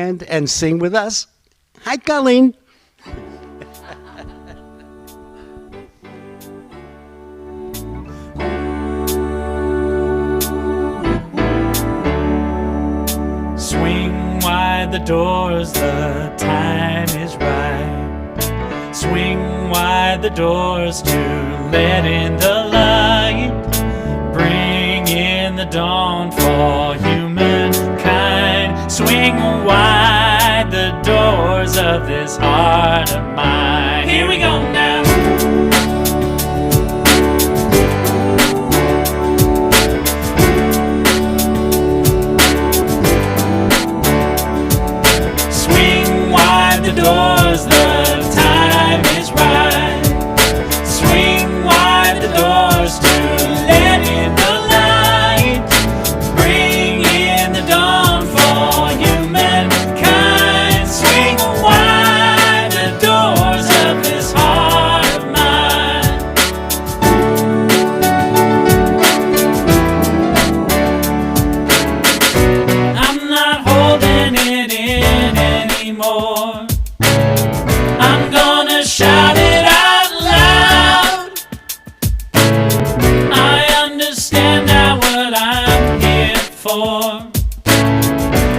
And sing with us. Hi, Colleen. Swing wide the doors, the time is right. Swing wide the doors to let in the light. Bring in the dawn for humankind. Swing wide the doors of this heart of mine. Here we go now. The doors, the time is right. Swing wide the doors to let in the light. Bring in the dawn for humankind. Swing wide the doors of this heart of mine. I'm not holding it in anymore. I'm gonna shout it out loud. I understand now what I'm here for,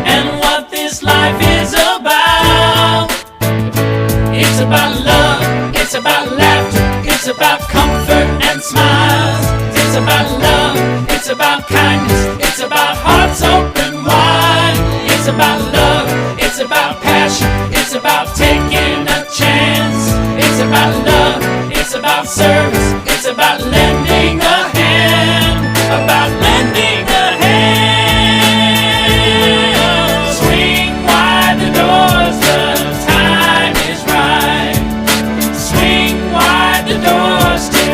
and what this life is about. It's about love, it's about laughter, it's about comfort and smiles. It's about love, it's about kindness, it's about hearts open wide. It's about love, it's about passion, it's about taking a chance. It's about love, it's about service, it's about lending a hand. About lending a hand. Swing wide the doors, the time is right. Swing wide the doors to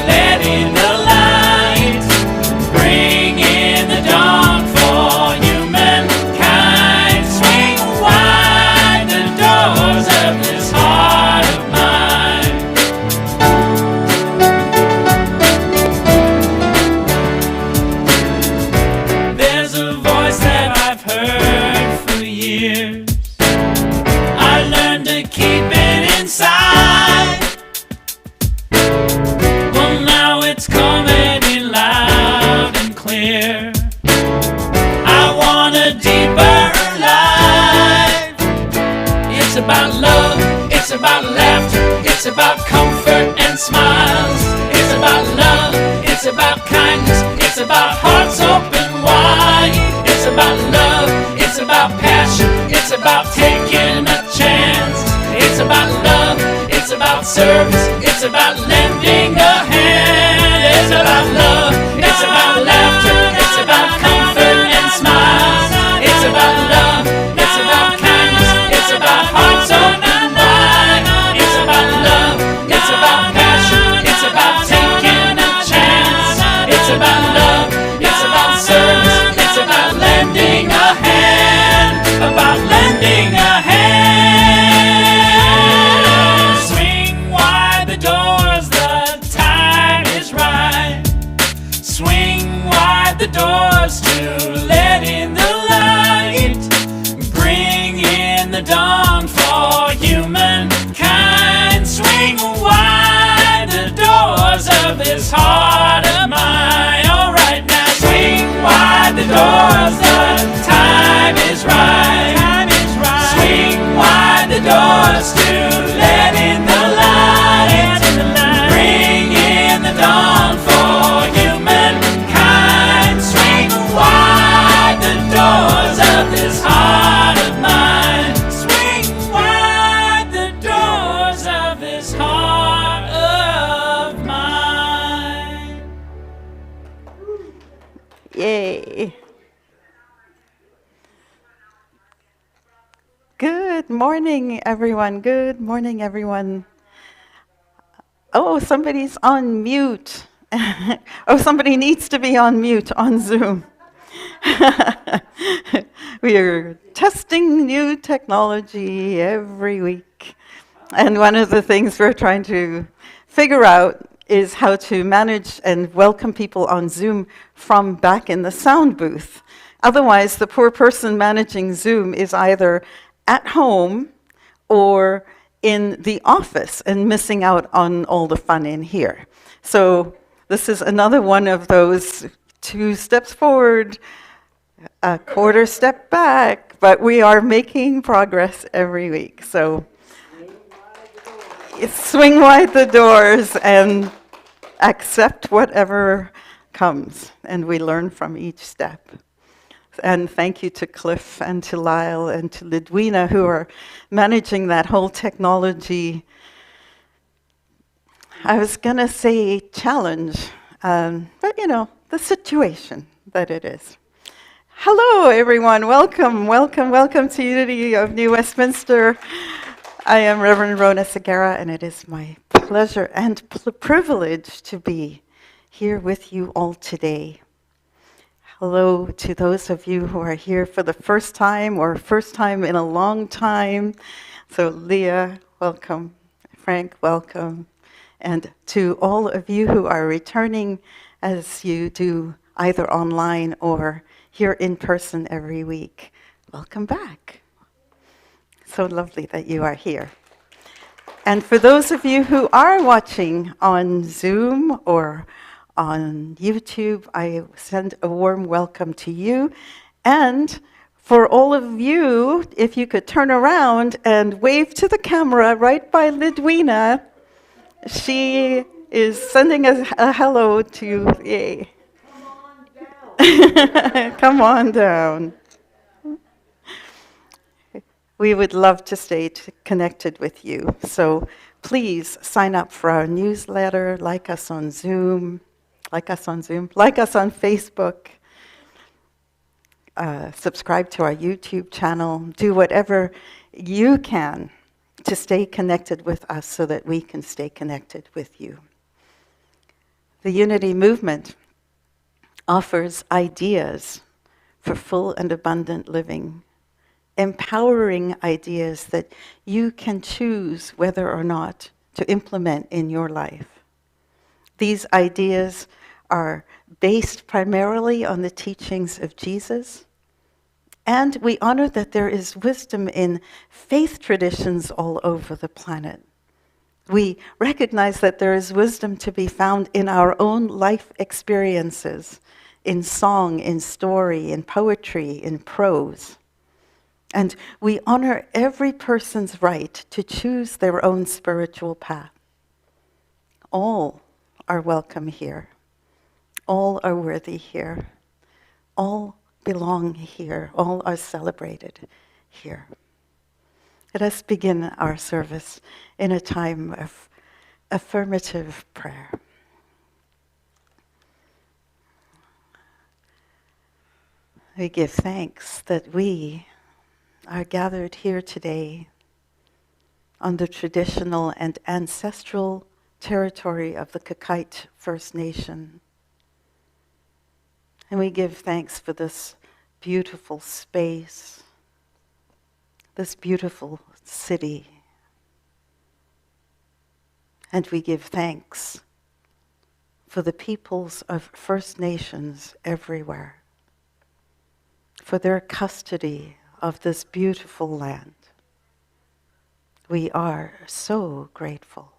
let in the light. Bring in the dawn for humankind. Swing wide the doors of this heart of mine. There's a voice that I've heard for years. I learned to keep it inside. Well, now it's coming in loud and clear. I want a deeper life. It's about love, it's about laughter, it's about comfort and smiles. It's about love, it's about kindness, it's about hearts open wide. It's about love, it's about passion, it's about taking a chance. It's about love, it's about service, it's about lending a hand. It's about love, it's about laughter, it's about comfort and smiles. It's about love, it's about kindness, it's about hearts open wide. It's about love, it's about passion, it's about taking a chance. It's about love, it's about service, it's about lending a hand. About lending a hand. Swing wide the doors, the time is right. Swing wide the doors to let in the light. Bring in the dawn for humankind. Swing wide the doors of this heart of mine. All right now, swing wide the doors, the time is right. Swing wide the doors to let in the light. Bring in the dawn for humankind. Swing wide the doors of this heart of mine. Swing wide the doors of this heart of mine. Yay. Good morning, everyone. Good morning, everyone. Oh, somebody's on mute. Oh, somebody needs to be on mute on Zoom. We are testing new technology every week. And one of the things we're trying to figure out is how to manage and welcome people on Zoom from back in the sound booth. Otherwise, the poor person managing Zoom is either at home or in the office and missing out on all the fun in here. So this is another one of those 2 steps forward, a quarter step back, but we are making progress every week. So swing wide the doors and accept whatever comes, and we learn from each step. And thank you to Cliff and to Lyle and to Lidwina, who are managing that whole technology. I was going to say challenge, but the situation that it is. Hello, everyone. Welcome, welcome, welcome to Unity of New Westminster. I am Reverend Rona Segura, and it is my pleasure and privilege to be here with you all today. Hello to those of you who are here for the first time or first time in a long time. So Leah, welcome. Frank, welcome. And to all of you who are returning as you do either online or here in person every week, welcome back. So lovely that you are here. And for those of you who are watching on Zoom or on YouTube, I send a warm welcome to you. And for all of you, if you could turn around and wave to the camera right by Lidwina, she is sending a hello to you. Yay. Come on down. We would love to stay connected with you. So please sign up for our newsletter, like us on Zoom, like us on Facebook, subscribe to our YouTube channel, do whatever you can to stay connected with us so that we can stay connected with you. The Unity movement offers ideas for full and abundant living, empowering ideas that you can choose whether or not to implement in your life. These ideas are based primarily on the teachings of Jesus, and we honor that there is wisdom in faith traditions all over the planet. We recognize that there is wisdom to be found in our own life experiences, in song, in story, in poetry, in prose. And we honor every person's right to choose their own spiritual path. All are welcome here. All are worthy here. All belong here. All are celebrated here. Let us begin our service in a time of affirmative prayer. We give thanks that we are gathered here today on the traditional and ancestral territory of the Kakite First Nation. And we give thanks for this beautiful space, this beautiful city. And we give thanks for the peoples of First Nations everywhere, for their custody of this beautiful land. We are so grateful.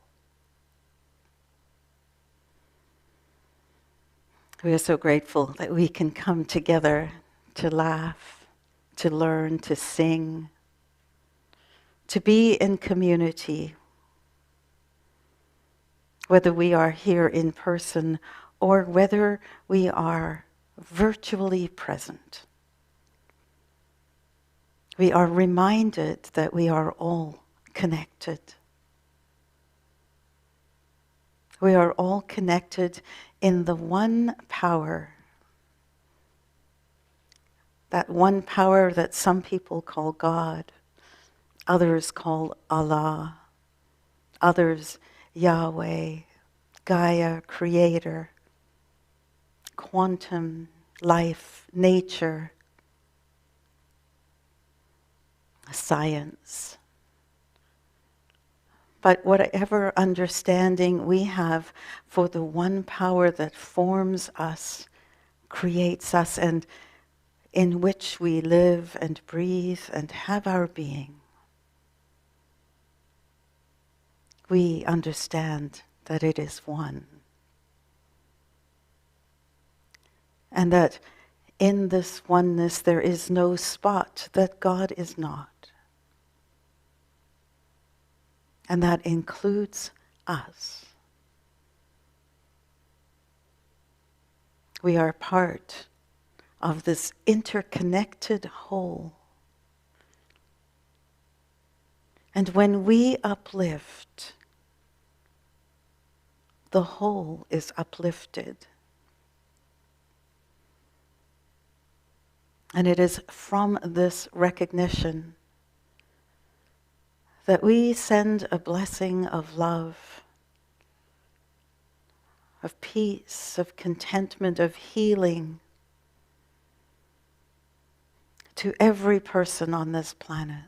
We are so grateful that we can come together to laugh, to learn, to sing, to be in community, whether we are here in person or whether we are virtually present. We are reminded that we are all connected. We are all connected in the one power, that one power that some people call God, others call Allah, others Yahweh, Gaia, Creator, quantum, life, nature, science. But whatever understanding we have for the one power that forms us, creates us, and in which we live and breathe and have our being, we understand that it is one. And that in this oneness there is no spot that God is not. And that includes us. We are part of this interconnected whole. And when we uplift, the whole is uplifted. And it is from this recognition that we send a blessing of love, of peace, of contentment, of healing to every person on this planet.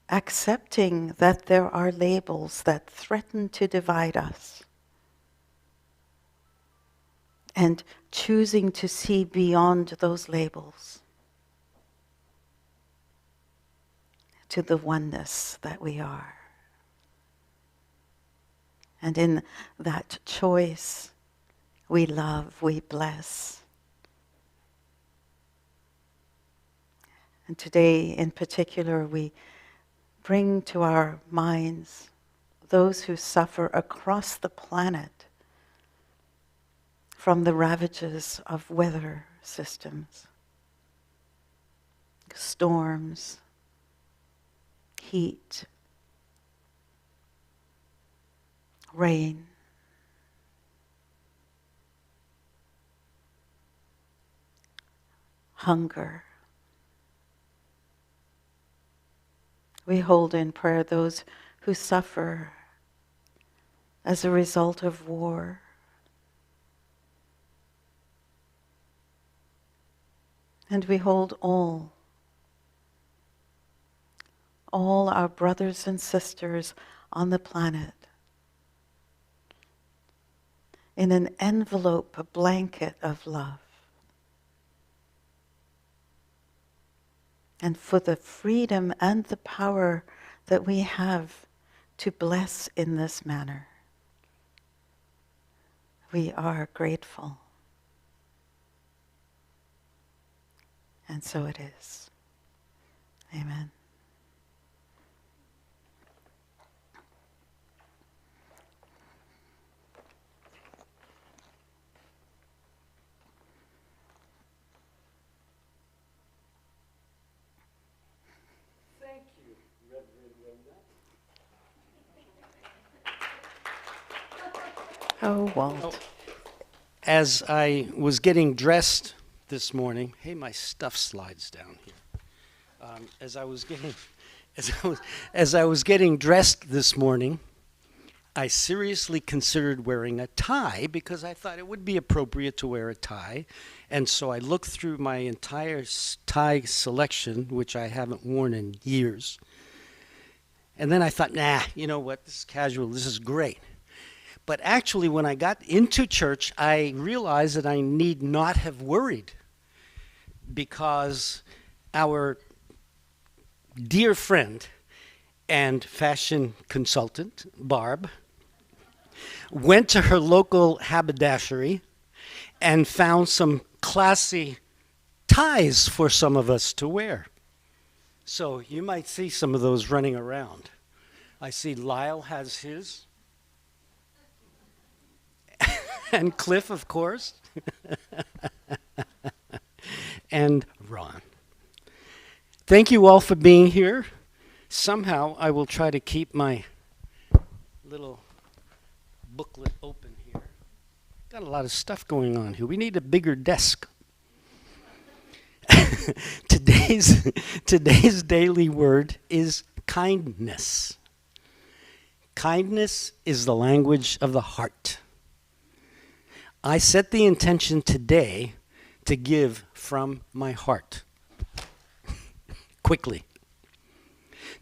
Accepting that there are labels that threaten to divide us, and choosing to see beyond those labels to the oneness that we are. And in that choice, we love, we bless. And today in particular, we bring to our minds those who suffer across the planet from the ravages of weather systems, storms, heat, rain, hunger. We hold in prayer those who suffer as a result of war. And we hold all our brothers and sisters on the planet in an envelope, a blanket of love. And for the freedom and the power that we have to bless in this manner, we are grateful. And so it is. Amen. Thank you, Reverend Linda. Oh, Walt. As I was getting dressed this morning, hey, my stuff slides down here. As I was getting dressed this morning, I seriously considered wearing a tie because I thought it would be appropriate to wear a tie. And so I looked through my entire tie selection, which I haven't worn in years. And then I thought, nah, you know what, this is casual, this is great. But actually, when I got into church, I realized that I need not have worried, because our dear friend and fashion consultant, Barb, went to her local haberdashery and found some classy ties for some of us to wear. So you might see some of those running around. I see Lyle has his. And Cliff, of course. And Ron. Thank you all for being here. Somehow I will try to keep my little booklet open here. Got a lot of stuff going on here. We need a bigger desk. Today's daily word is kindness. Kindness is the language of the heart. I set the intention today to give from my heart. Quickly.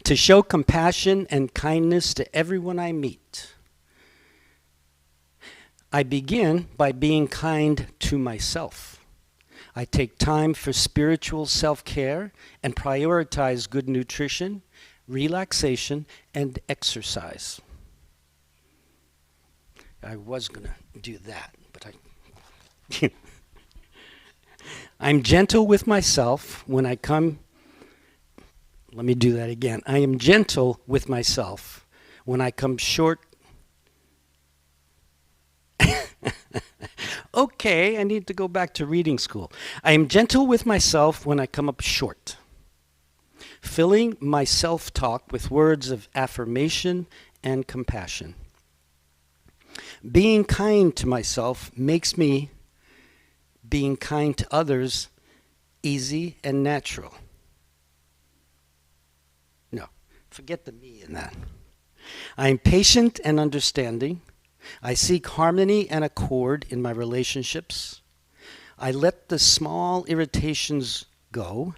To show compassion and kindness to everyone I meet. I begin by being kind to myself. I take time for spiritual self-care and prioritize good nutrition, relaxation, and exercise. I was going to do that, but I'm gentle with myself when I come. Let me do that again. I am gentle with myself when I come short. Okay, I need to go back to reading school. I am gentle with myself when I come up short, filling my self-talk with words of affirmation and compassion. Being kind to myself makes me being kind to others easy and natural. No, forget the me in that. I am patient and understanding. I seek harmony and accord in my relationships. I let the small irritations go,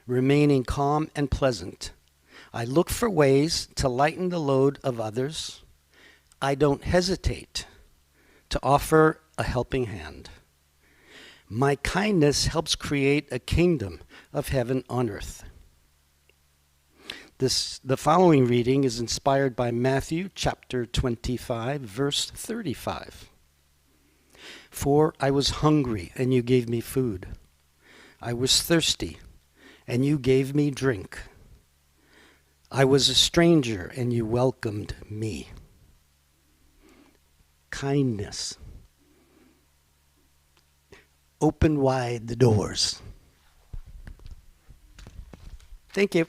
remaining calm and pleasant. I look for ways to lighten the load of others. I don't hesitate to offer a helping hand. My kindness helps create a kingdom of heaven on earth. The following reading is inspired by Matthew chapter 25, verse 35. For I was hungry, and you gave me food. I was thirsty, and you gave me drink. I was a stranger, and you welcomed me. Kindness. Open wide the doors. Thank you.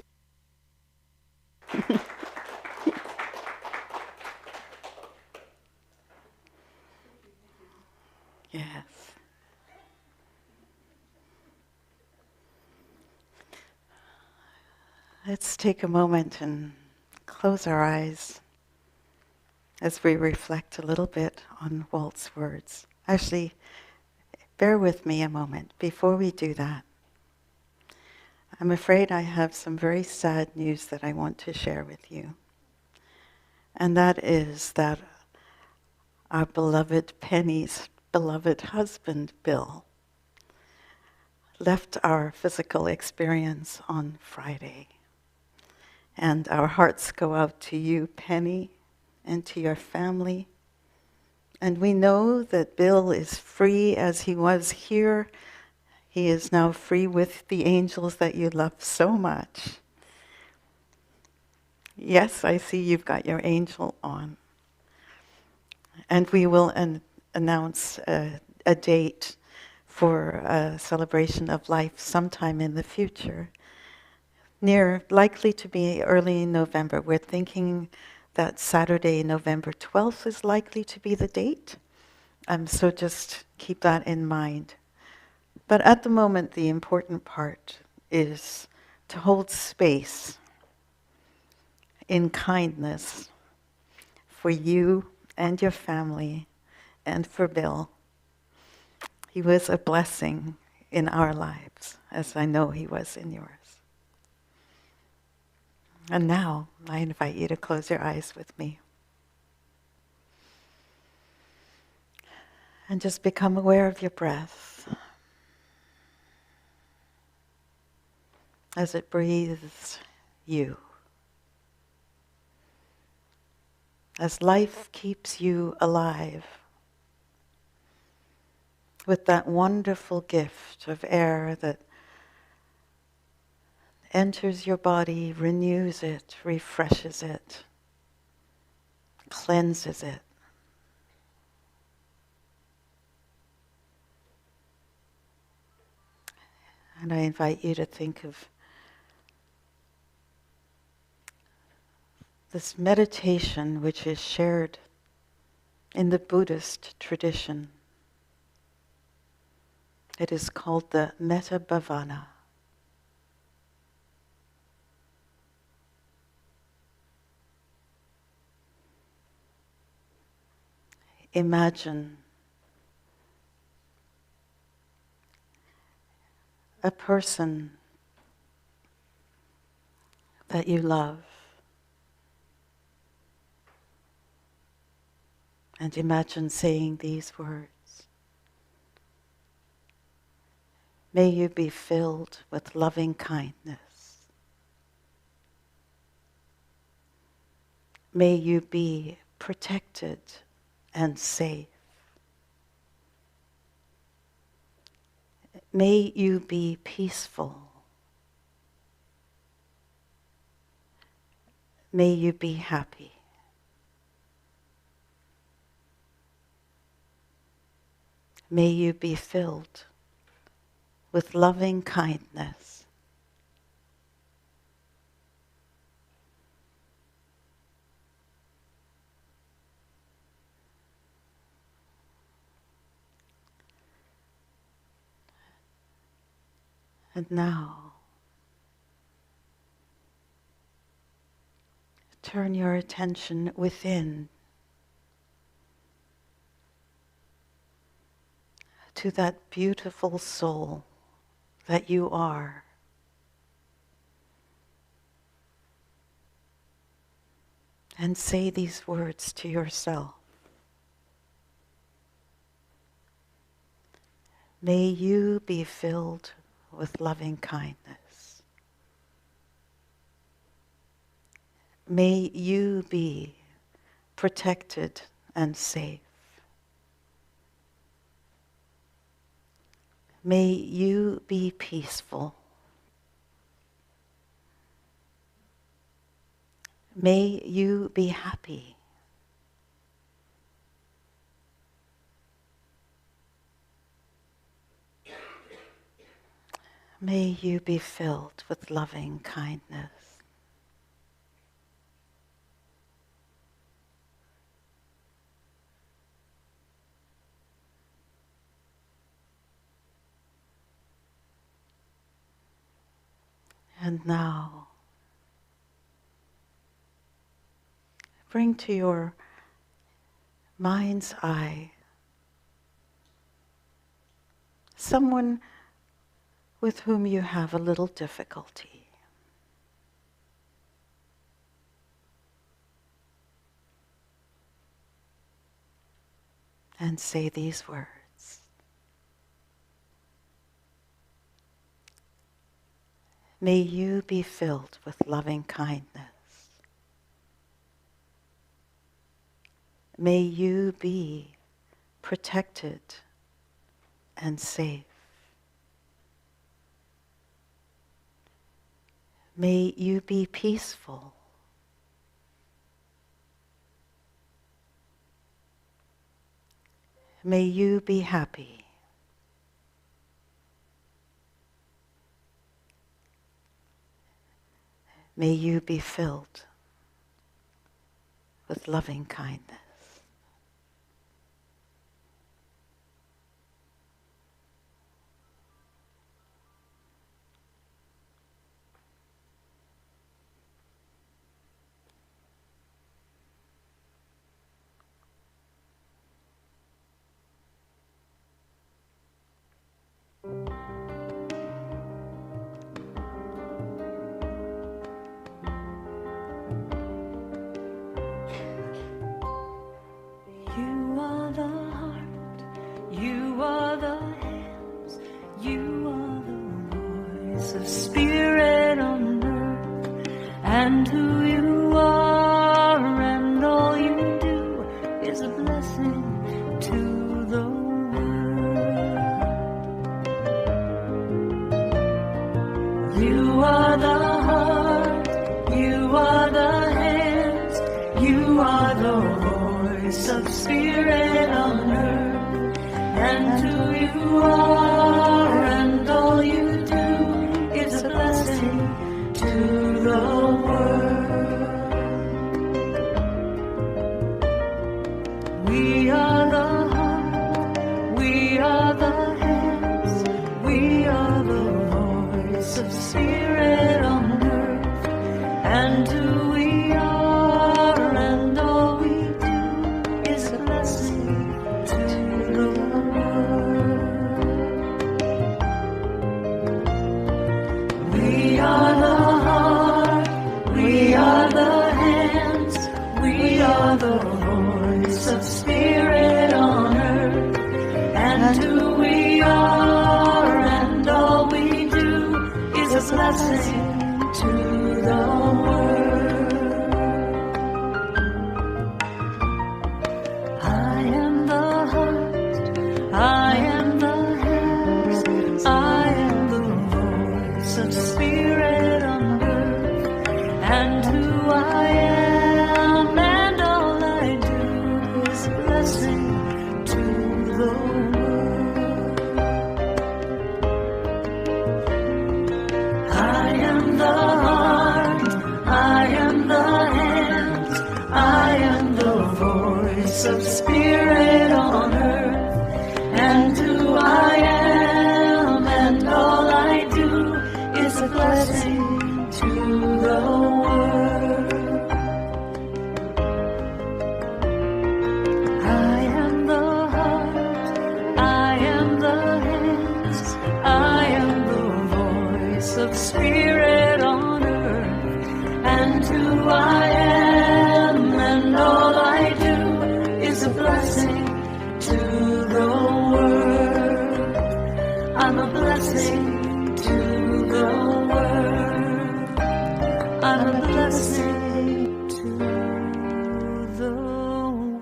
Yes. Let's take a moment and close our eyes as we reflect a little bit on Walt's words. Actually, bear with me a moment before we do that. I'm afraid I have some very sad news that I want to share with you. And that is that our beloved Penny's beloved husband, Bill, left our physical experience on Friday. And our hearts go out to you, Penny, and to your family. And we know that Bill is free as he was here. He is now free with the angels that you love so much. Yes, I see you've got your angel on. And we will announce a date for a celebration of life sometime in the future. Likely to be early in November. We're thinking that Saturday, November 12th is likely to be the date. So just keep that in mind. But at the moment, the important part is to hold space in kindness for you and your family and for Bill. He was a blessing in our lives, as I know he was in yours. And now, I invite you to close your eyes with me. And just become aware of your breath as it breathes you. As life keeps you alive with that wonderful gift of air that enters your body, renews it, refreshes it, cleanses it. And I invite you to think of this meditation which is shared in the Buddhist tradition. It is called the Metta Bhavana. Imagine a person that you love And imagine saying these words. May you be filled with loving kindness. May you be protected and safe. May you be peaceful. May you be happy. May you be filled with loving kindness. And now, turn your attention within to that beautiful soul that you are. And say these words to yourself. May you be filled with loving kindness. May you be protected and safe. May you be peaceful. May you be happy. May you be filled with loving kindness. And now, bring to your mind's eye someone with whom you have a little difficulty. And say these words. May you be filled with loving kindness. May you be protected and safe. May you be peaceful. May you be happy. May you be filled with loving kindness. You are the heart, you are the hands, you are the voice of spirit on earth, and who you are and all you do is a blessing to the world. You are the heart, you are the hands, you are the voice of spirit on earth, and who you are and all you do is a blessing to the world. We are the heart, we are the hands, we are the voice of spirit on earth, and who we are and all we do is a blessing to the world. We are the heart, we are the hands, we are the voice of spirit on earth, and who we are and all we do is a blessing to the world. I am the heart, I am the hands, I am the voice of spirit on earth, and who I am and all I do is a blessing to the world. I am the heart, I am the hands, I am the voice of spirit on earth, and who I am and all I do is a blessing to the world. I am the heart, I am the hands, I am the voice of spirit on earth, and who I am and all I do is a blessing to the world. I'm a blessing to the world. I'm a blessing to the world.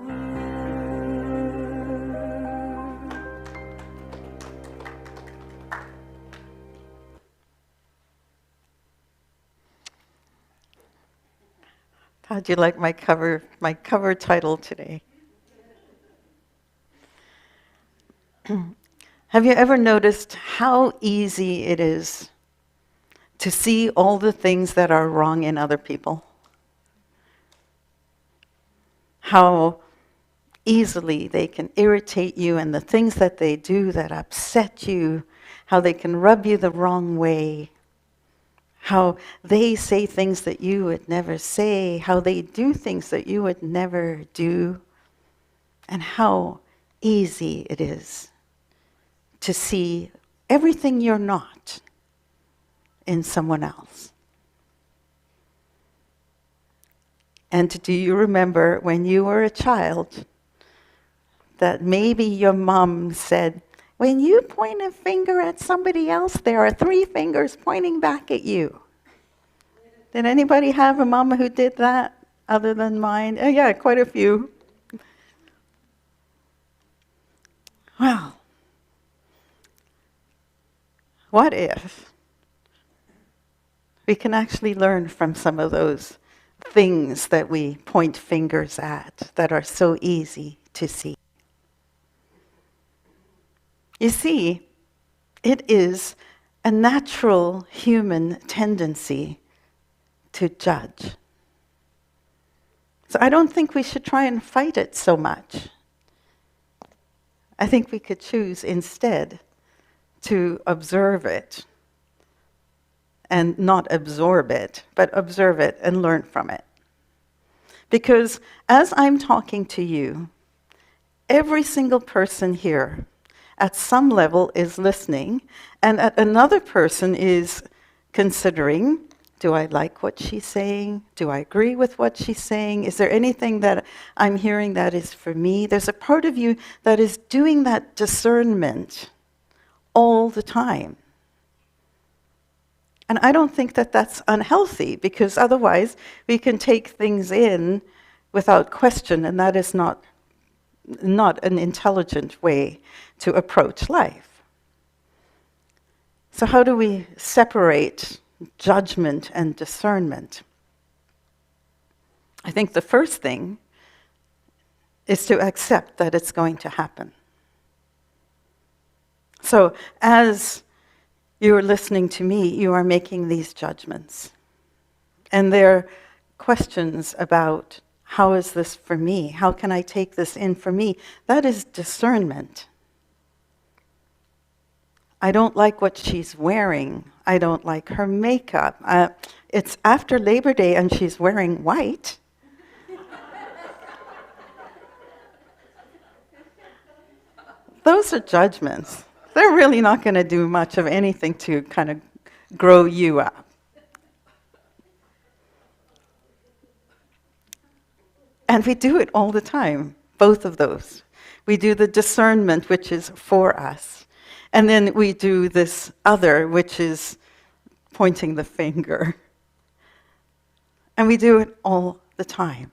How'd you like my cover title today? Have you ever noticed how easy it is to see all the things that are wrong in other people? How easily they can irritate you, and the things that they do that upset you, how they can rub you the wrong way, how they say things that you would never say, how they do things that you would never do, and how easy it is to see everything you're not in someone else. And do you remember when you were a child that maybe your mom said, when you point a finger at somebody else, there are 3 fingers pointing back at you? Did anybody have a mama who did that other than mine? Oh, yeah, quite a few. Well, what if we can actually learn from some of those things that we point fingers at that are so easy to see? You see, it is a natural human tendency to judge. So I don't think we should try and fight it so much. I think we could choose instead to observe it and not absorb it, but observe it and learn from it. Because as I'm talking to you, every single person here at some level is listening, and another person is considering, do I like what she's saying? Do I agree with what she's saying? Is there anything that I'm hearing that is for me? There's a part of you that is doing that discernment all the time. And I don't think that that's unhealthy, because otherwise we can take things in without question, and that is not an intelligent way to approach life. So how do we separate judgment and discernment? I think the first thing is to accept that it's going to happen. So as you're listening to me, you are making these judgments. And they're questions about, how is this for me? How can I take this in for me? That is discernment. I don't like what she's wearing. I don't like her makeup. It's after Labor Day and she's wearing white. Those are judgments. They're really not going to do much of anything to kind of grow you up. And we do it all the time. both of those. We do the discernment, which is for us. And then we do this other, which is pointing the finger. And we do it all the time.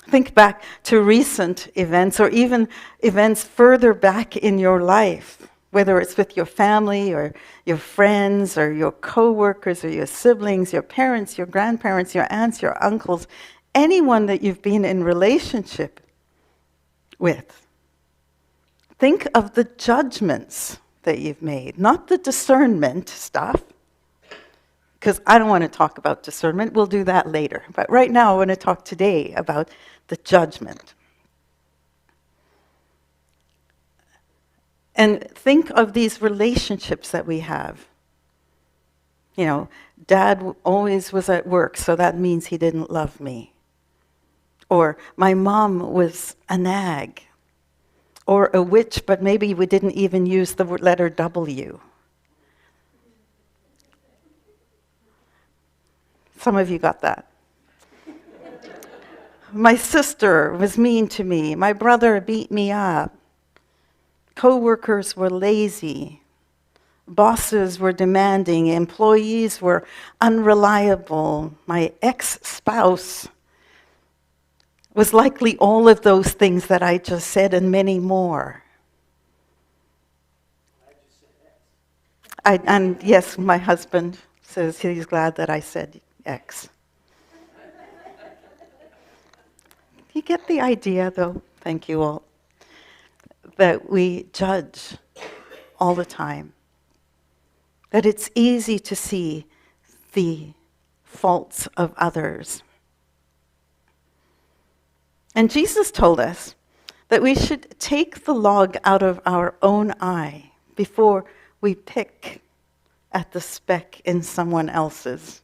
Think back to recent events or even events further back in your life, whether it's with your family or your friends or your co-workers or your siblings, your parents, your grandparents, your aunts, your uncles, anyone that you've been in relationship with. Think of the judgments that you've made, not the discernment stuff, because I don't want to talk about discernment. We'll do that later. But right now I want to talk today about the judgment. And think of these relationships that we have. You know, Dad always was at work, so that means he didn't love me. Or my mom was a nag. Or a witch, but maybe we didn't even use the letter W. Some of you got that. My sister was mean to me. My brother beat me up. Co-workers were lazy. Bosses were demanding. Employees were unreliable. My ex-spouse was likely all of those things that I just said and many more. And yes, my husband says he's glad that I said X. You get the idea, though? Thank you all. That we judge all the time. That it's easy to see the faults of others. And Jesus told us that we should take the log out of our own eye before we pick at the speck in someone else's.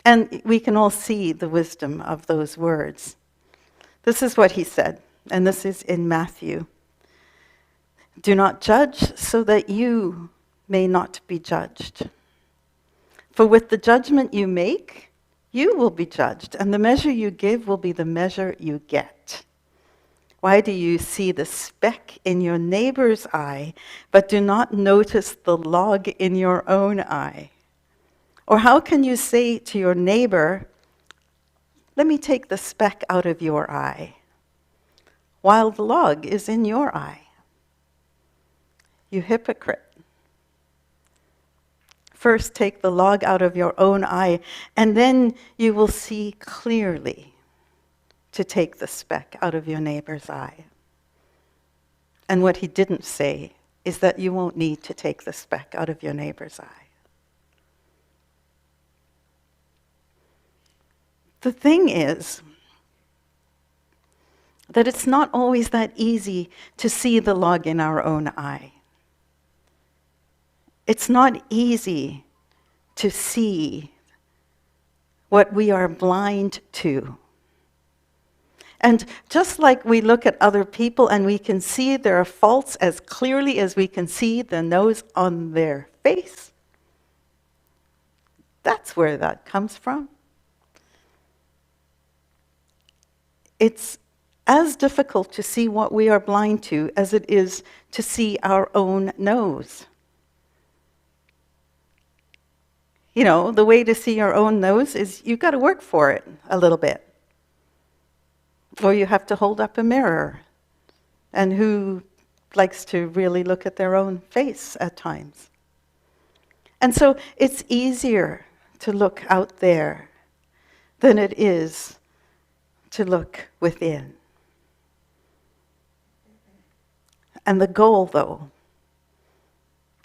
And we can all see the wisdom of those words. This is what he said, and this is in Matthew. Do not judge so that you may not be judged. For with the judgment you make, you will be judged, and the measure you give will be the measure you get. Why do you see the speck in your neighbor's eye, but do not notice the log in your own eye? Or how can you say to your neighbor, let me take the speck out of your eye, while the log is in your eye? You hypocrite. First take the log out of your own eye, and then you will see clearly to take the speck out of your neighbor's eye. And what he didn't say is that you won't need to take the speck out of your neighbor's eye. The thing is that it's not always that easy to see the log in our own eye. It's not easy to see what we are blind to. And just like we look at other people and we can see their faults as clearly as we can see the nose on their face, that's where that comes from. It's as difficult to see what we are blind to as it is to see our own nose. You know, the way to see your own nose is you've got to work for it a little bit. Or you have to hold up a mirror. And who likes to really look at their own face at times? And so it's easier to look out there than it is to look within. And the goal, though,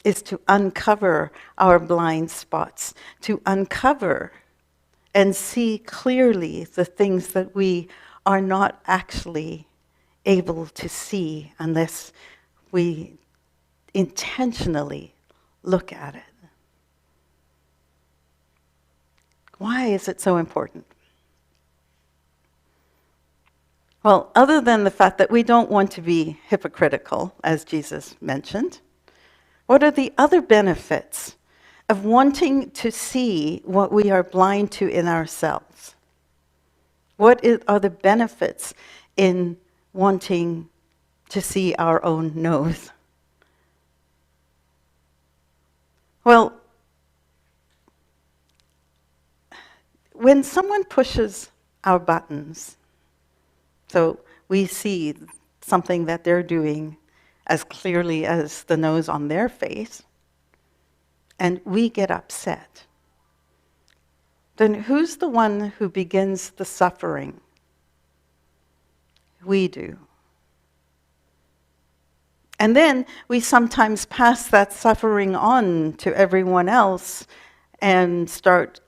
is to uncover our blind spots, to uncover and see clearly the things that we are not actually able to see unless we intentionally look at it. Why is it so important? Well, other than the fact that we don't want to be hypocritical, as Jesus mentioned, what are the other benefits of wanting to see what we are blind to in ourselves? Are the benefits in wanting to see our own nose? Well, when someone pushes our buttons, so we see something that they're doing as clearly as the nose on their face, and we get upset, then who's the one who begins the suffering? We do. And then we sometimes pass that suffering on to everyone else and start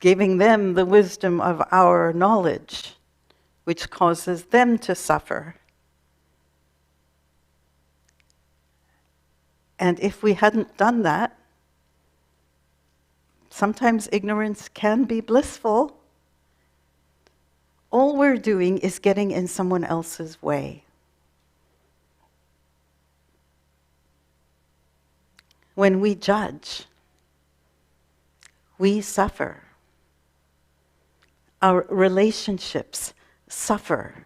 giving them the wisdom of our knowledge, which causes them to suffer. And if we hadn't done that, sometimes ignorance can be blissful. All we're doing is getting in someone else's way. When we judge, we suffer. Our relationships suffer.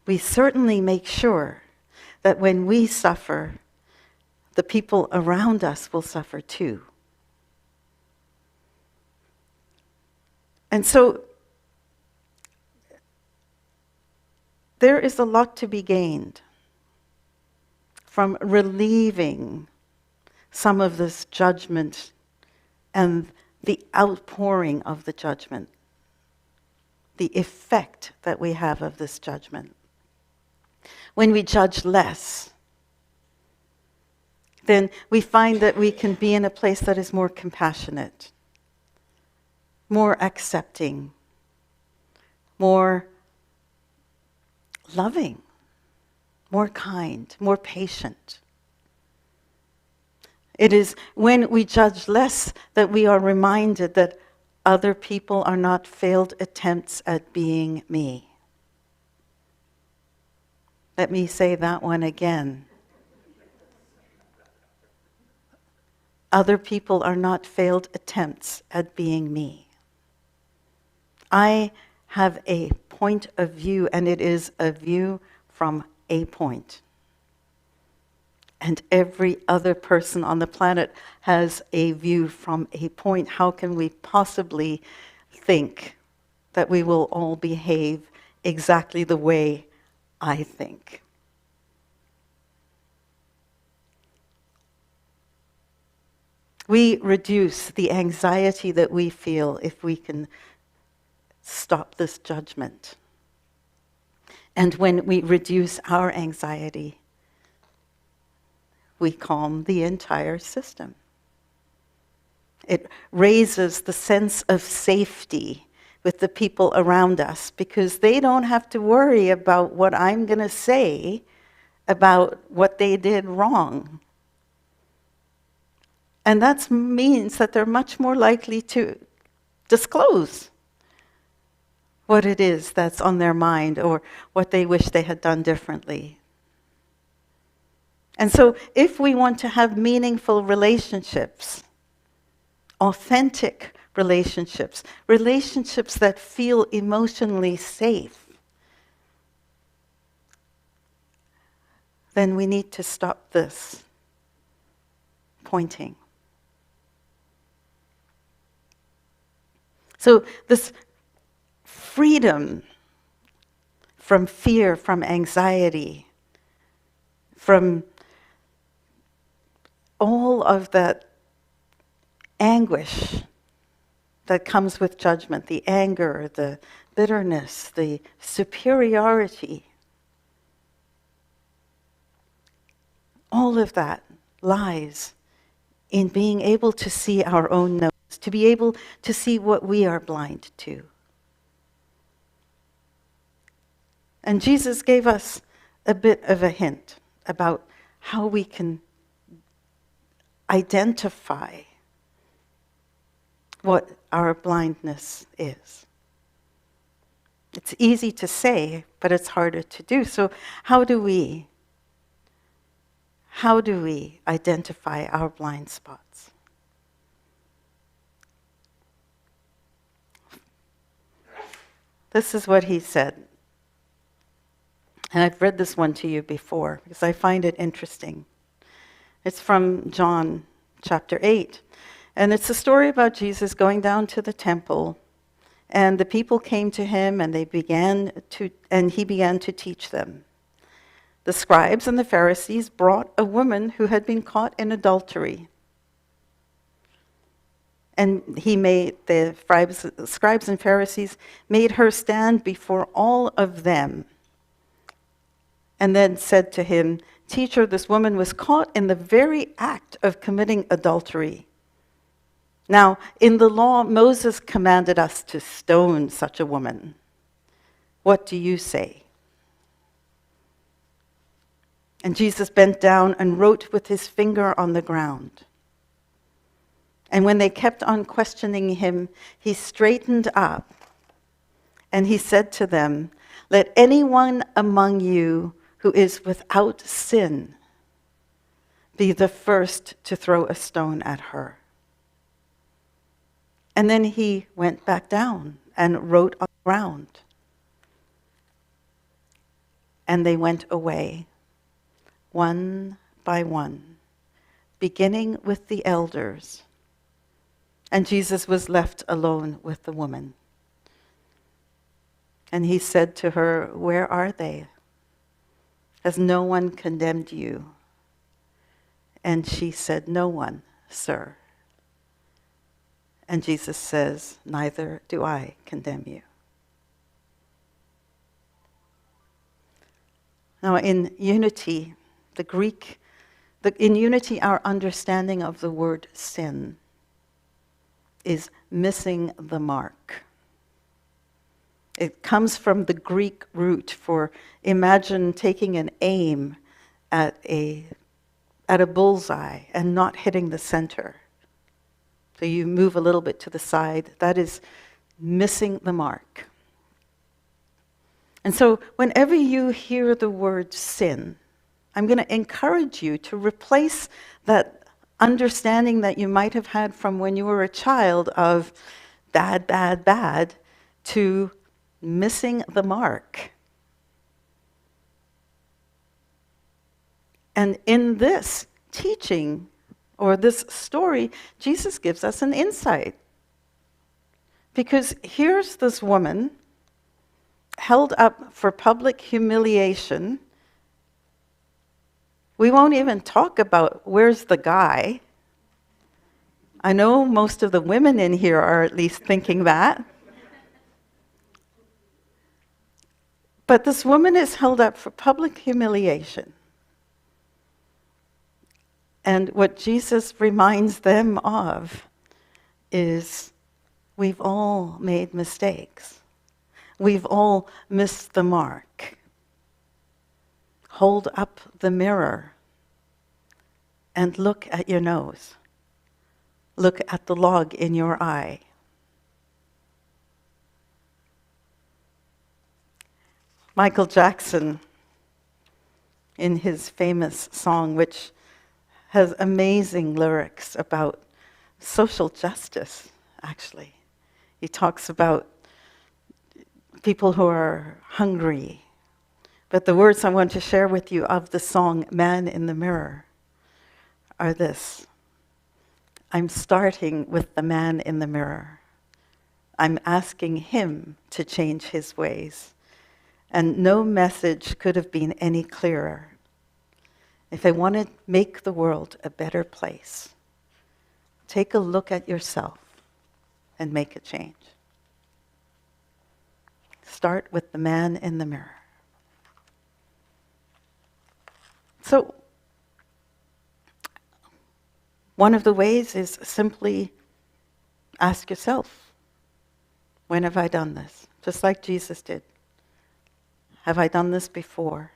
We certainly make sure that when we suffer, the people around us will suffer too. And so, there is a lot to be gained from relieving some of this judgment and the outpouring of the judgment, the effect that we have of this judgment. When we judge less, then we find that we can be in a place that is more compassionate, more accepting, more loving, more kind, more patient. It is when we judge less that we are reminded that other people are not failed attempts at being me. Let me say that one again. Other people are not failed attempts at being me. I have a point of view, and it is a view from a point. And every other person on the planet has a view from a point. How can we possibly think that we will all behave exactly the way I think? We reduce the anxiety that we feel if we can stop this judgment. And when we reduce our anxiety, we calm the entire system. It raises the sense of safety with the people around us because they don't have to worry about what I'm going to say about what they did wrong. And that means that they're much more likely to disclose what it is that's on their mind or what they wish they had done differently. And so if we want to have meaningful relationships, authentic relationships, relationships that feel emotionally safe, then we need to stop this pointing. So this freedom from fear, from anxiety, from all of that anguish that comes with judgment, the anger, the bitterness, the superiority, all of that lies in being able to see our own nose, to be able to see what we are blind to. And Jesus gave us a bit of a hint about how we can identify what our blindness is. It's easy to say, but it's harder to do. So how do we identify our blind spots? This is what he said. And I've read this one to you before because I find it interesting. It's from John chapter 8. And it's a story about Jesus going down to the temple. And the people came to him and he began to teach them. The scribes and the Pharisees brought a woman who had been caught in adultery. And the scribes and Pharisees made her stand before all of them. And then said to him, "Teacher, this woman was caught in the very act of committing adultery. Now, in the law, Moses commanded us to stone such a woman. What do you say?" And Jesus bent down and wrote with his finger on the ground. And when they kept on questioning him, he straightened up and he said to them, "Let anyone among you who is without sin be the first to throw a stone at her." And then he went back down and wrote on the ground. And they went away, one by one, beginning with the elders. And Jesus was left alone with the woman. And he said to her, "Where are they? Has no one condemned you?" And she said, "No one, sir." And Jesus says, "Neither do I condemn you." Now in unity, in unity, our understanding of the word sin is missing the mark. It comes from the Greek root for imagine taking an aim at a bullseye and not hitting the center. So you move a little bit to the side. That is missing the mark. And so whenever you hear the word sin, I'm going to encourage you to replace that understanding that you might have had from when you were a child of bad, bad, bad, to missing the mark. And in this teaching, or this story, Jesus gives us an insight. Because here's this woman held up for public humiliation. We won't even talk about where's the guy. I know most of the women in here are at least thinking that. But this woman is held up for public humiliation. And what Jesus reminds them of is we've all made mistakes. We've all missed the mark. Hold up the mirror and look at your nose. Look at the log in your eye. Michael Jackson, in his famous song, which has amazing lyrics about social justice, actually. He talks about people who are hungry. But the words I want to share with you of the song Man in the Mirror are this. I'm starting with the man in the mirror. I'm asking him to change his ways. And no message could have been any clearer. If I want to make the world a better place, take a look at yourself and make a change. Start with the man in the mirror. So, one of the ways is simply ask yourself, when have I done this? Just like Jesus did. Have I done this before?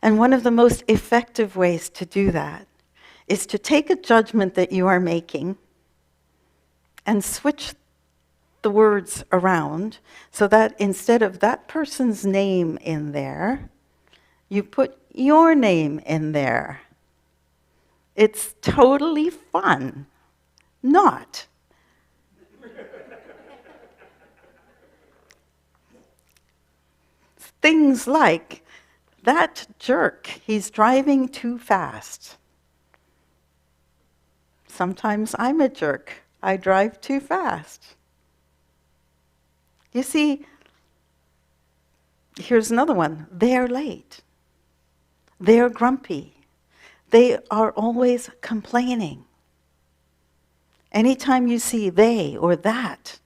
And one of the most effective ways to do that is to take a judgment that you are making and switch the words around so that instead of that person's name in there, you put your name in there. It's totally fun. Not. things like, that jerk, he's driving too fast. Sometimes I'm a jerk. I drive too fast. You see, here's another one. They're late. They're grumpy. They are always complaining. Anytime you see they or that,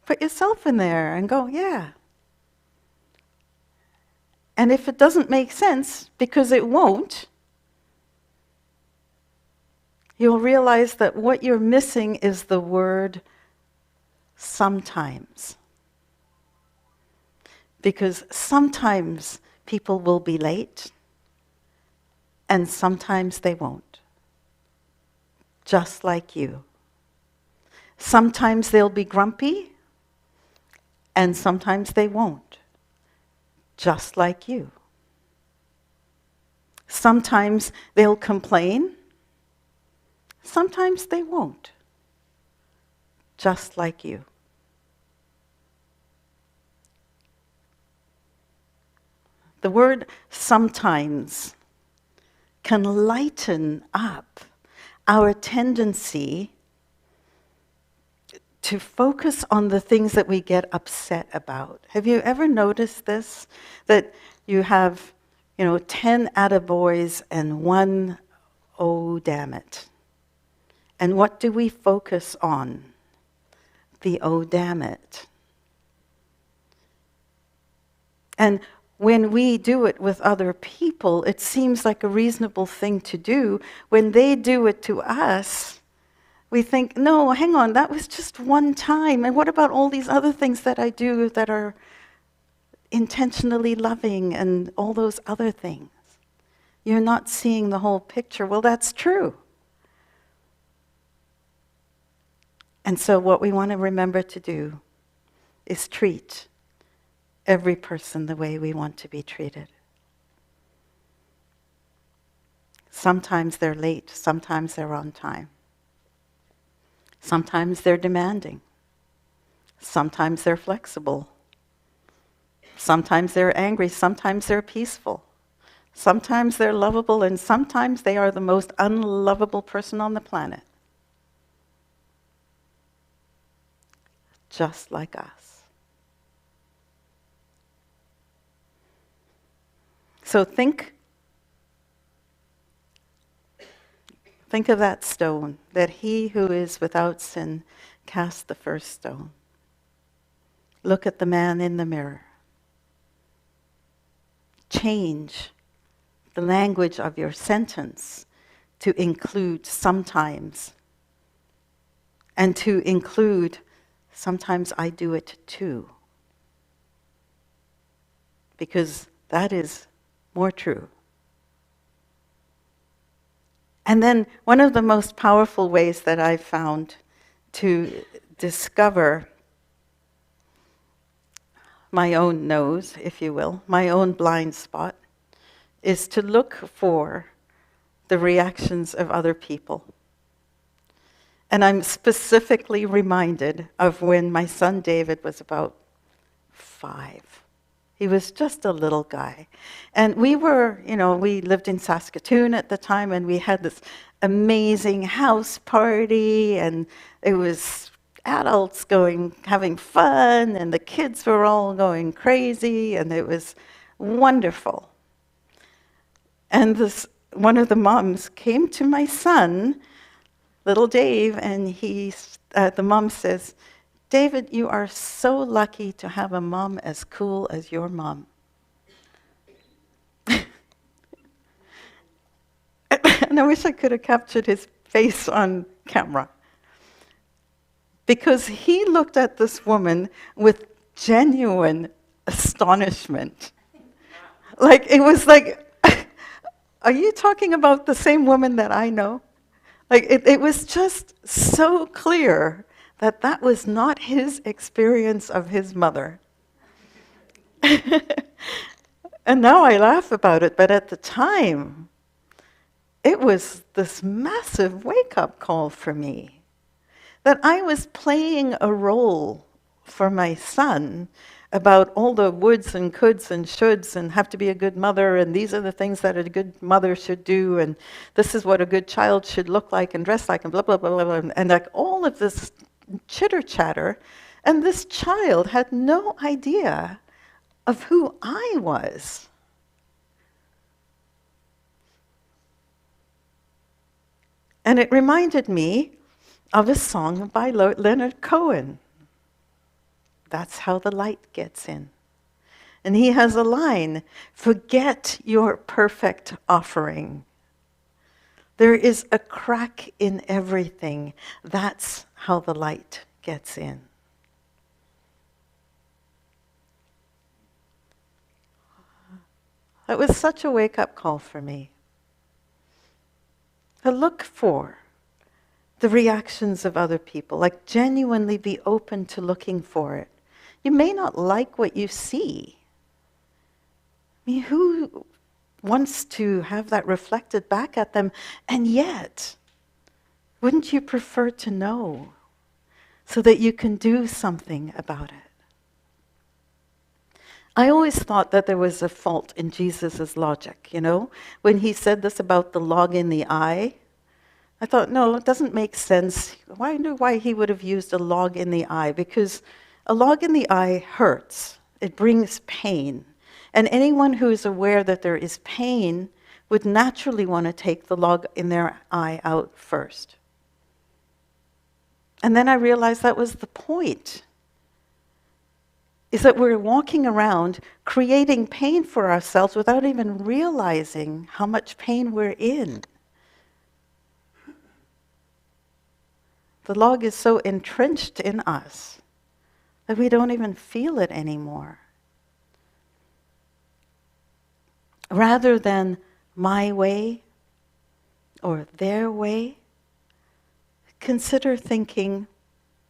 put yourself in there and go, yeah. And if it doesn't make sense, because it won't, you'll realize that what you're missing is the word sometimes. Because sometimes people will be late, and sometimes they won't. Just like you. Sometimes they'll be grumpy, and sometimes they won't. Just like you. Sometimes they'll complain, sometimes they won't. Just like you. The word sometimes can lighten up our tendency to focus on the things that we get upset about. Have you ever noticed this? That you have, 10 attaboys and 1 oh damn it. And what do we focus on? The oh damn it. And when we do it with other people, it seems like a reasonable thing to do. When they do it to us, we think, no, hang on, that was just one time. And what about all these other things that I do that are intentionally loving and all those other things? You're not seeing the whole picture. Well, that's true. And so what we want to remember to do is treat every person the way we want to be treated. Sometimes they're late, sometimes they're on time. Sometimes they're demanding. Sometimes they're flexible. Sometimes they're angry, sometimes they're peaceful. Sometimes they're lovable, and sometimes they are the most unlovable person on the planet. Just like us. So think of that stone, that he who is without sin cast the first stone. Look at the man in the mirror. Change the language of your sentence to include sometimes, and to include sometimes I do it too. Because that is more true. And then one of the most powerful ways that I've found to discover my own nose, if you will, my own blind spot, is to look for the reactions of other people. And I'm specifically reminded of when my son David was about 5. He was just a little guy. And we were, we lived in Saskatoon at the time, and we had this amazing house party, and it was adults having fun, and the kids were all going crazy, and it was wonderful. And one of the moms came to my son, little Dave, and the mom says, David, you are so lucky to have a mom as cool as your mom. And I wish I could have captured his face on camera. Because he looked at this woman with genuine astonishment. It was like, are you talking about the same woman that I know? It was just so clear that was not his experience of his mother. And now I laugh about it, but at the time, it was this massive wake-up call for me. That I was playing a role for my son, about all the woulds and coulds and shoulds and have to be a good mother, and these are the things that a good mother should do, and this is what a good child should look like and dress like, and blah, blah, blah, blah, blah, and like all of this chitter-chatter. And this child had no idea of who I was. And it reminded me of a song by Leonard Cohen. That's how the light gets in. And he has a line, forget your perfect offering. There is a crack in everything. That's how the light gets in. It was such a wake-up call for me. To look for the reactions of other people, like genuinely be open to looking for it. You may not like what you see. I mean, who wants to have that reflected back at them? And yet, wouldn't you prefer to know so that you can do something about it? I always thought that there was a fault in Jesus' logic, you know? When he said this about the log in the eye, I thought, no, it doesn't make sense. I wonder why he would have used a log in the eye, because a log in the eye hurts. It brings pain. And anyone who is aware that there is pain would naturally want to take the log in their eye out first. And then I realized that was the point. Is that we're walking around creating pain for ourselves without even realizing how much pain we're in. The log is so entrenched in us that we don't even feel it anymore. Rather than my way or their way, consider thinking,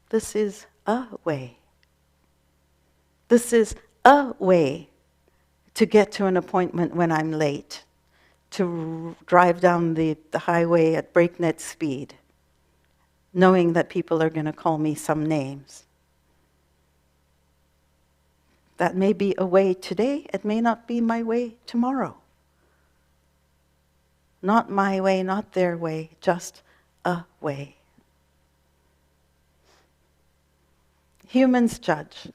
this is a way. This is a way to get to an appointment when I'm late, to drive down the highway at breakneck speed, knowing that people are going to call me some names. That may be a way today, it may not be my way tomorrow. Not my way, not their way, just a way. Humans judge.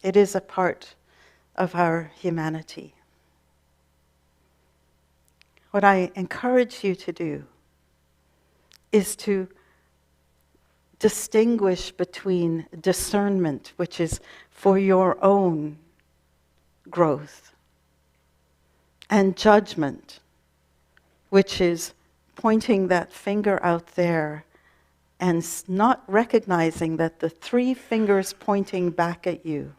It is a part of our humanity. What I encourage you to do is to distinguish between discernment, which is for your own growth, and judgment, which is pointing that finger out there and not recognizing that the three fingers pointing back at you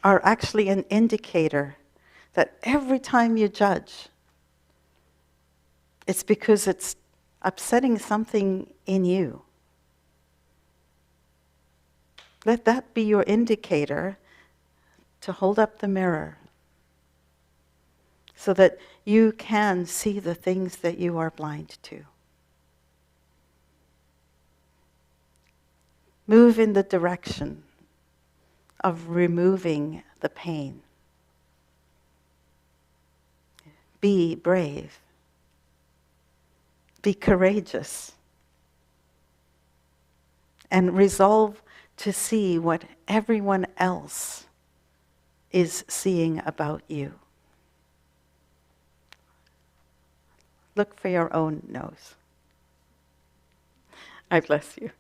are actually an indicator that every time you judge, it's because it's upsetting something in you. Let that be your indicator to hold up the mirror so that you can see the things that you are blind to. Move in the direction of removing the pain. Be brave. Be courageous. And resolve to see what everyone else is seeing about you. Look for your own nose. I bless you.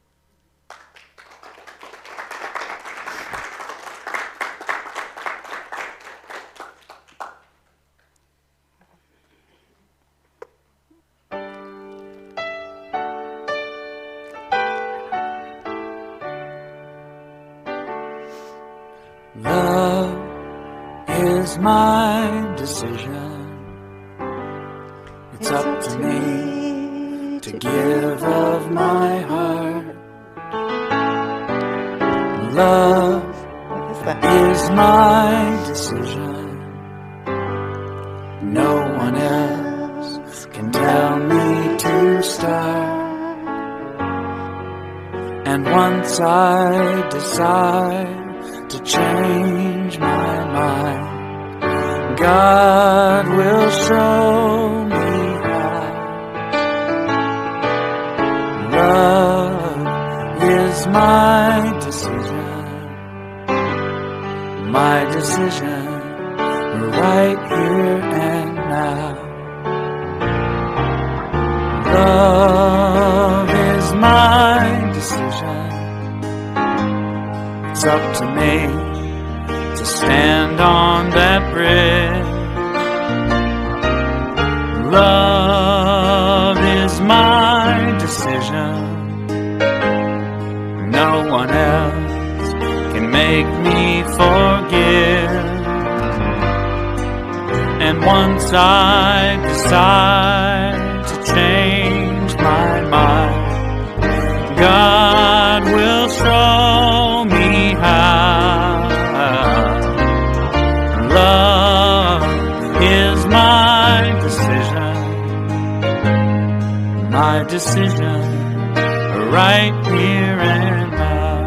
Love is my decision. It's up to me to give of my heart. Love is my decision. No one else can tell me to start. And once I decide, God will show me how. Love is my decision right here and now. Love is my decision. It's up to me to stand on that bridge. Love is my decision. No one else can make me forgive. And once I decide to change my mind, God will show me how. Love is my decision right here and now.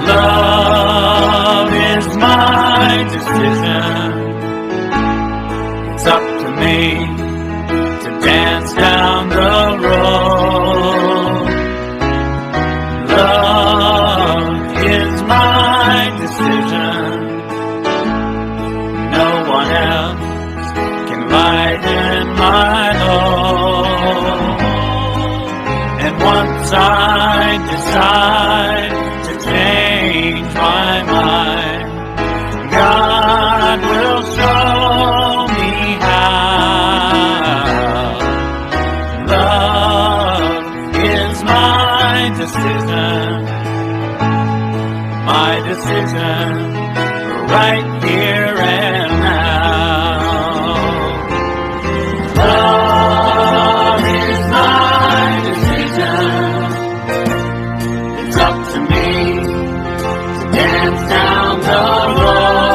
Love is my decision. It's up to me to dance down the road. Love is my decision. No one else can lighten my load. And once I decide to change my mind, God will show me how. Love is my decision right here and now. Love is my decision. It's up to me to dance down the road.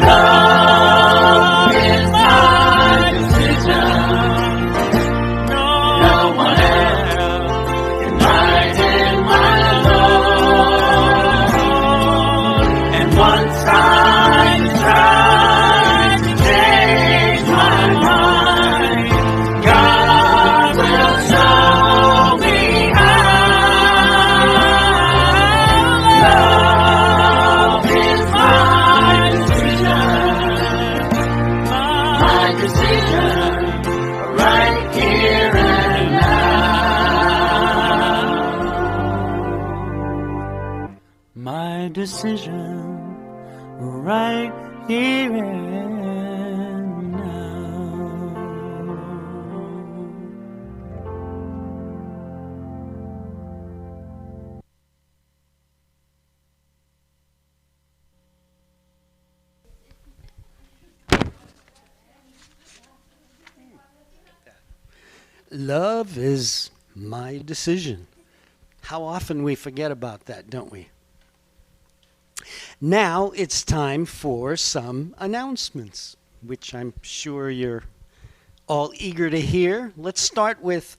Love is my decision. No one else can lighten my load. And once I decide to change my mind, God will show me how. Love is my decision right here and now. My decision right here and now. Love is my decision. How often we forget about that, don't we? Now it's time for some announcements, which I'm sure you're all eager to hear. Let's start with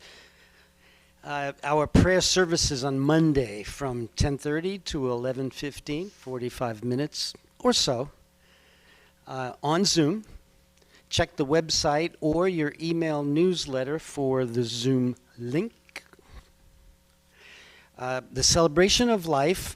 our prayer services on Monday from 10:30 to 11:15, 45 minutes or so, on Zoom. Check the website or your email newsletter for the Zoom link. The celebration of life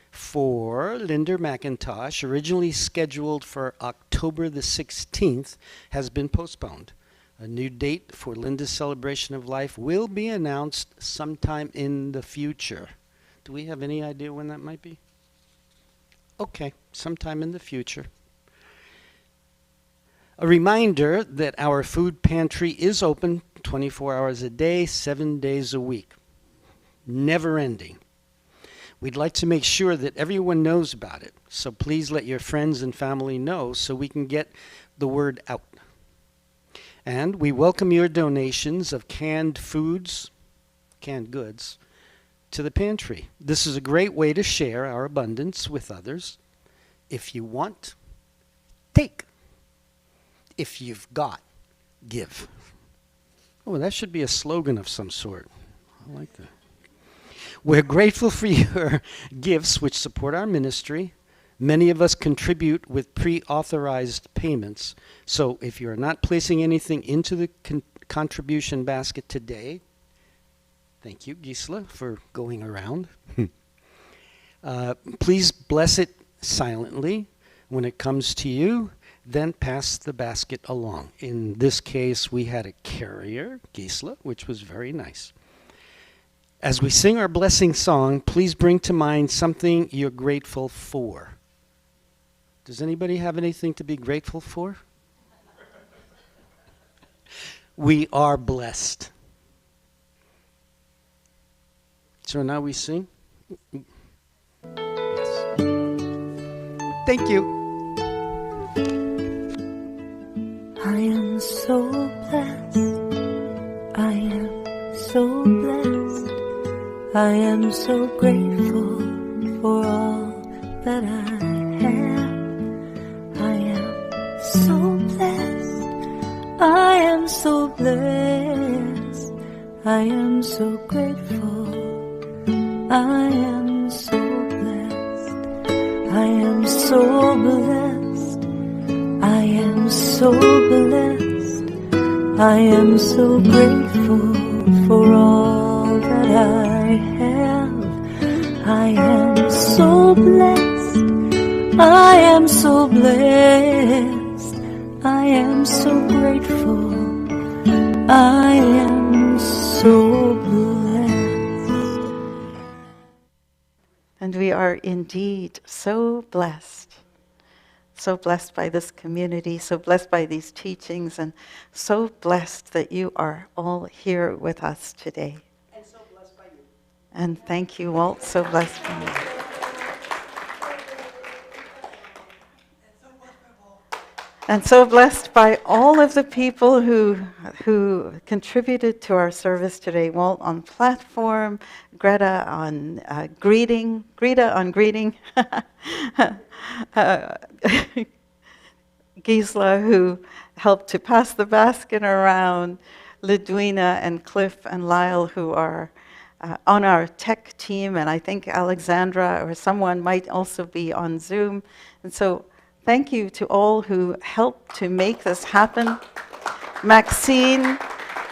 for Linda McIntosh, originally scheduled for October the 16th, has been postponed. A new date for Linda's celebration of life will be announced sometime in the future. Do we have any idea when that might be? Okay, sometime in the future. A reminder that our food pantry is open 24 hours a day, 7 days a week. Never ending. We'd like to make sure that everyone knows about it, so please let your friends and family know so we can get the word out. And we welcome your donations of canned foods, canned goods, to the pantry. This is a great way to share our abundance with others. If you want, take. If you've got, give. Oh, that should be a slogan of some sort. I like that. We're grateful for your gifts which support our ministry. Many of us contribute with pre-authorized payments. So if you're not placing anything into the contribution basket today, thank you, Gisela, for going around. Please bless it silently. When it comes to you, then pass the basket along. In this case, we had a carrier, Gisela, which was very nice. As we sing our blessing song, please bring to mind something you're grateful for. Does anybody have anything to be grateful for? We are blessed. So now we sing. Yes. Thank you. I am so blessed. I am so blessed. I am so grateful for all that I have. I am so blessed. I am so blessed. I am so grateful. I am so blessed. I am so blessed. I am so blessed. I am so grateful for all that I have. I am so blessed. I am so blessed. I am so grateful. I am so blessed. And we are indeed so blessed. So blessed by this community, so blessed by these teachings, and so blessed that you are all here with us today. And so blessed by you. And thank you, Walt, so blessed by you. And so blessed by all of the people who contributed to our service today. Walt on platform, Greta on greeting, Gisela, who helped to pass the basket around, Lidwina and Cliff and Lyle, who are on our tech team, and I think Alexandra or someone might also be on Zoom. And so thank you to all who helped to make this happen. Maxine,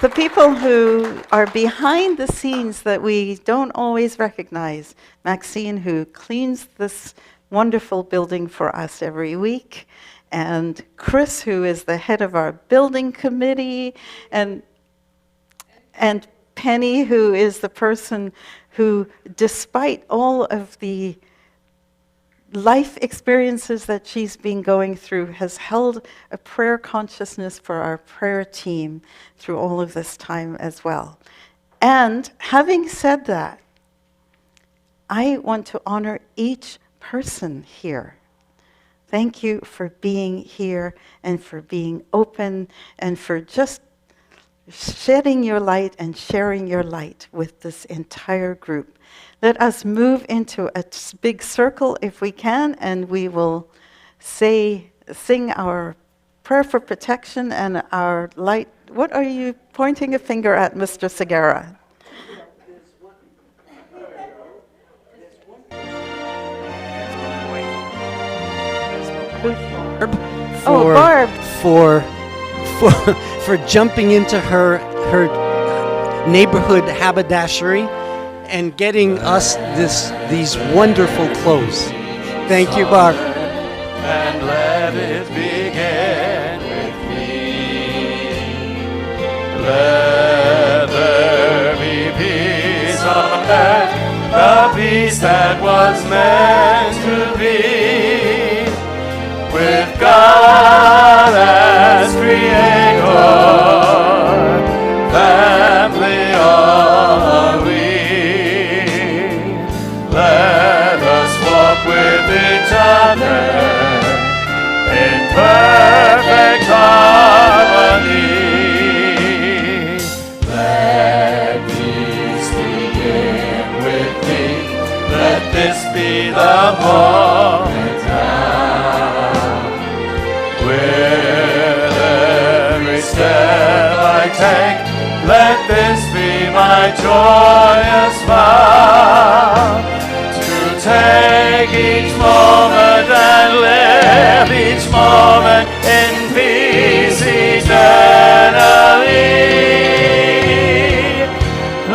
the people who are behind the scenes that we don't always recognize. Maxine, who cleans this wonderful building for us every week. And Chris, who is the head of our building committee. And Penny, who is the person who, despite all of the life experiences that she's been going through, has held a prayer consciousness for our prayer team through all of this time as well. And having said that, I want to honor each person here. Thank you for being here and for being open and for just shedding your light and sharing your light with this entire group. Let us move into a big circle if we can, and we will sing our prayer for protection and our light. What are you pointing a finger at, Mr. Segura? Barb. For jumping into her neighborhood haberdashery and getting us these wonderful clothes. Thank you, Barb. And let it begin with me. Let there be peace on earth, the peace that was meant to be, with God as Creator, family all are we. Let us walk with each other in perfect harmony. Let peace begin with me. Let this be the moment joyous vow to take each moment and live each moment in peace eternally.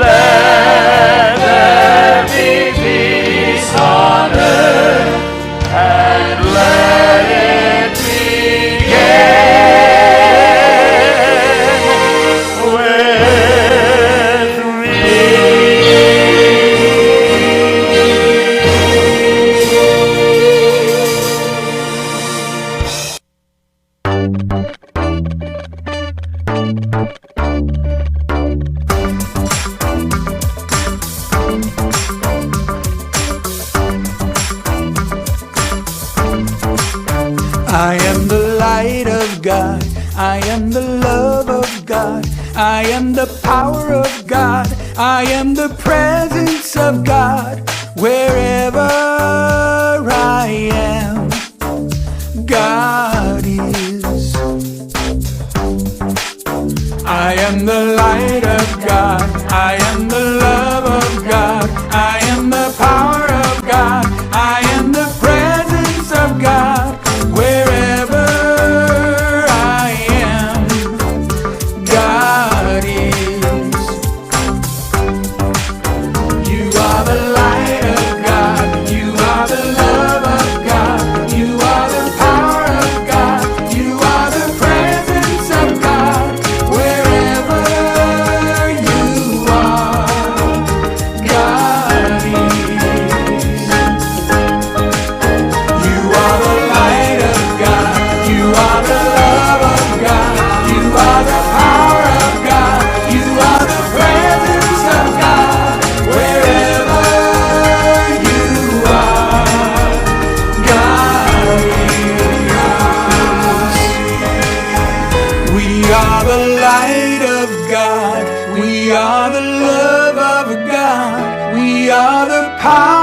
Let there be peace on earth, and let it begin with me. I am the light of God. I am the love of God. I am the power of God. I am the presence of God. Wherever I am, God is. I am the light of God. I am the love of God. I am the power of God. I am the presence of God. Wherever I am, God is. You are the light of God. You are the love of God. You are the power of God. You are the presence of God. Wherever you are, God is. You are the light of God. You are the love of God. You are the power of God. You are the presence of God. Wherever you are, God is. We are the light of God. We are the love of God. We are the power